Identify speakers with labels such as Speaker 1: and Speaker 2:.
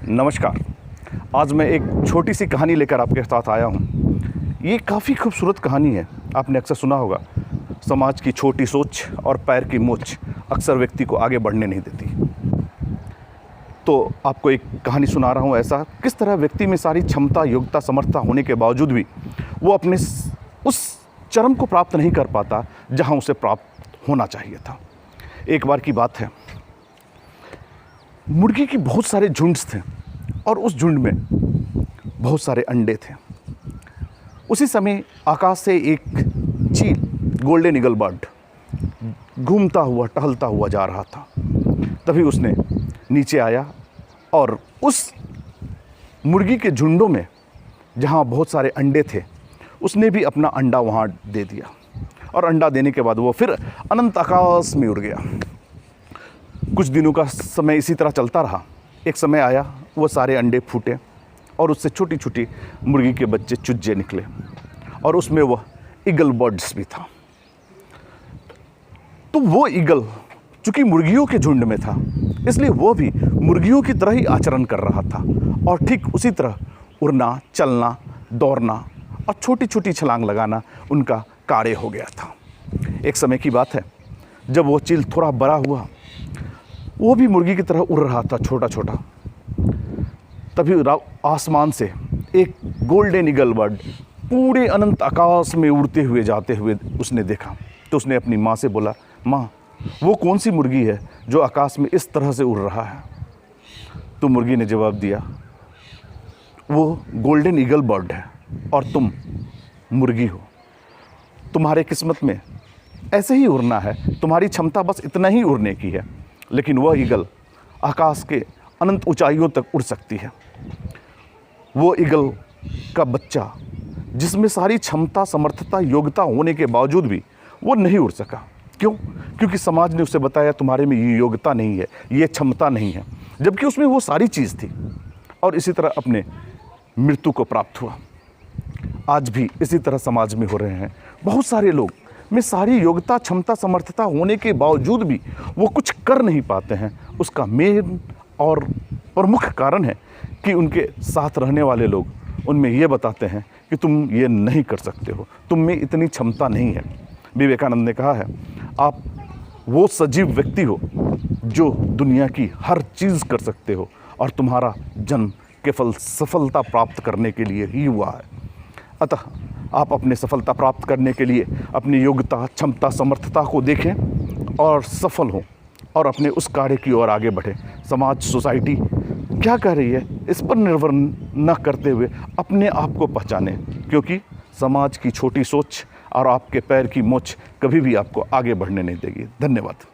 Speaker 1: नमस्कार। आज मैं एक छोटी सी कहानी लेकर आपके साथ आया हूँ। ये काफ़ी खूबसूरत कहानी है। आपने अक्सर सुना होगा, समाज की छोटी सोच और पैर की मोच अक्सर व्यक्ति को आगे बढ़ने नहीं देती। तो आपको एक कहानी सुना रहा हूँ, ऐसा किस तरह व्यक्ति में सारी क्षमता, योग्यता, समर्थता होने के बावजूद भी वो अपने उस चरम को प्राप्त नहीं कर पाता जहाँ उसे प्राप्त होना चाहिए था। एक बार की बात है, मुर्गी की बहुत सारे झुंड थे और उस झुंड में बहुत सारे अंडे थे। उसी समय आकाश से एक चील, गोल्डन ईगल बर्ड, घूमता हुआ टहलता हुआ जा रहा था। तभी उसने नीचे आया और उस मुर्गी के झुंडों में जहाँ बहुत सारे अंडे थे, उसने भी अपना अंडा वहाँ दे दिया और अंडा देने के बाद वो फिर अनंत आकाश में उड़ गया। कुछ दिनों का समय इसी तरह चलता रहा। एक समय आया, वो सारे अंडे फूटे और उससे छोटी छोटी मुर्गी के बच्चे, चूजे निकले और उसमें वह ईगल बर्ड्स भी था। तो वो ईगल चूंकि मुर्गियों के झुंड में था, इसलिए वो भी मुर्गियों की तरह ही आचरण कर रहा था और ठीक उसी तरह उड़ना, चलना, दौड़ना और छोटी छोटी छलांग लगाना उनका कार्य हो गया था। एक समय की बात है, जब वो चील थोड़ा बड़ा हुआ, वो भी मुर्गी की तरह उड़ रहा था, छोटा छोटा। तभी आसमान से एक गोल्डन ईगल बर्ड पूरे अनंत आकाश में उड़ते हुए जाते हुए उसने देखा। तो उसने अपनी माँ से बोला, माँ, वो कौन सी मुर्गी है जो आकाश में इस तरह से उड़ रहा है? तो मुर्गी ने जवाब दिया, वो गोल्डन ईगल बर्ड है और तुम मुर्गी हो। तुम्हारे किस्मत में ऐसे ही उड़ना है, तुम्हारी क्षमता बस इतना ही उड़ने की है, लेकिन वह ईगल आकाश के अनंत ऊंचाइयों तक उड़ सकती है। वो ईगल का बच्चा, जिसमें सारी क्षमता, समर्थता, योग्यता होने के बावजूद भी वो नहीं उड़ सका। क्यों? क्योंकि समाज ने उसे बताया, तुम्हारे में ये योग्यता नहीं है, ये क्षमता नहीं है, जबकि उसमें वो सारी चीज़ थी। और इसी तरह अपने मृत्यु को प्राप्त हुआ। आज भी इसी तरह समाज में हो रहे हैं। बहुत सारे लोग में सारी योग्यता, क्षमता, समर्थता होने के बावजूद भी वो कुछ कर नहीं पाते हैं। उसका मेन और प्रमुख कारण है कि उनके साथ रहने वाले लोग उनमें ये बताते हैं कि तुम ये नहीं कर सकते हो, तुम में इतनी क्षमता नहीं है। विवेकानंद ने कहा है, आप वो सजीव व्यक्ति हो जो दुनिया की हर चीज़ कर सकते हो और तुम्हारा जन्म केवल सफलता प्राप्त करने के लिए ही हुआ है। अतः आप अपने सफलता प्राप्त करने के लिए अपनी योग्यता, क्षमता, समर्थता को देखें और सफल हों और अपने उस कार्य की ओर आगे बढ़ें। समाज, सोसाइटी क्या कह रही है, इस पर निर्भर न करते हुए अपने आप को पहचानें, क्योंकि समाज की छोटी सोच और आपके पैर की मोच कभी भी आपको आगे बढ़ने नहीं देगी। धन्यवाद।